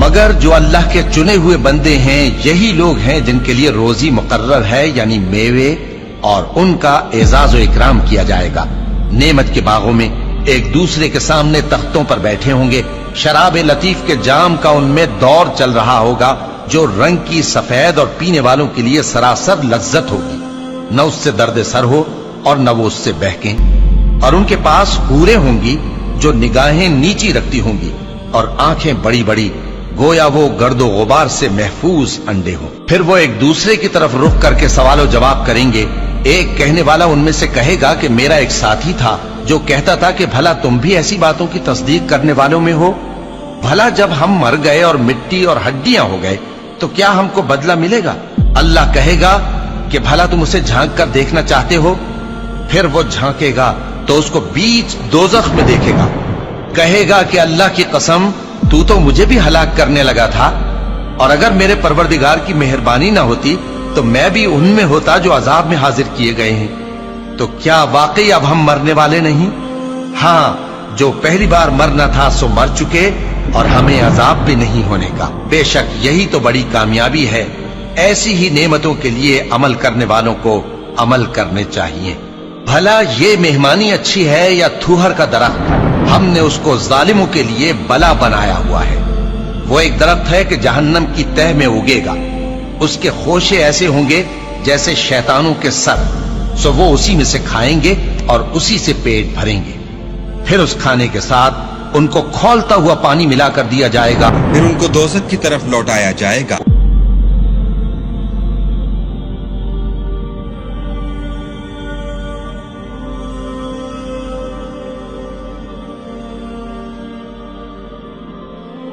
मगर जो अल्लाह के चुने हुए बंदे हैं यही लोग हैं जिनके लिए रोजी मुकर्रर है, यानी मेवे, और उनका एजाज व इकराम किया जाएगा। नेमत के बागों में एक दूसरे के सामने तख्तों पर बैठे होंगे। शराब लतीफ के जाम का उनमें दौर चल रहा होगा जो रंग की सफेद और पीने वालों के लिए सरासर लज्जत होगी। न उससे दर्द सर हो और न वो उससे बहकें। और उनके पास हूरें होंगी जो निगाहें नीची रखती होंगी और आंखें बड़ी बड़ी, गोया वो गर्दो गुबार से महफूज अंडे हों। फिर वो एक दूसरे की तरफ रुख करके सवाल जवाब करेंगे। एक कहने वाला उनमें से कहेगा कि मेरा एक साथी था जो कहता था कि भला तुम भी ऐसी बातों की तस्दीक करने वालों में हो। भला जब हम मर गए और मिट्टी और हड्डियां हो गए तो क्या हमको बदला मिलेगा? अल्लाह कहेगा कि भला तुम उसे झांक कर देखना चाहते हो। फिर वो झांकेगा तो उसको बीच दोजख में देखेगा। कहेगा कि अल्लाह की कसम, तू तो मुझे भी हलाक करने लगा था, और अगर मेरे परवरदिगार की मेहरबानी ना होती तो मैं भी उनमें होता जो अजाब में हाजिर किए गए हैं। तो क्या वाकई अब हम मरने वाले नहीं? हाँ, जो पहली बार मरना था सो मर चुके और हमें अजाब भी नहीं होने का। बेशक यही तो बड़ी कामयाबी है। ऐसी ही नेमतों के लिए अमल करने वालों को अमल करने चाहिए। भला ये मेहमानी अच्छी है या थूहर का दरख्त? हमने उसको जालिमों के लिए बला बनाया हुआ है। वो एक दरख्त है कि जहन्नम की तह में उगेगा। उसके खोशे ऐसे होंगे जैसे शैतानों के सर, सो वो उसी में से खाएंगे और उसी से पेट भरेंगे। फिर उस खाने के साथ उनको खौलता हुआ पानी मिलाकर दिया जाएगा। फिर उनको दोज़ख की तरफ लौटाया जाएगा।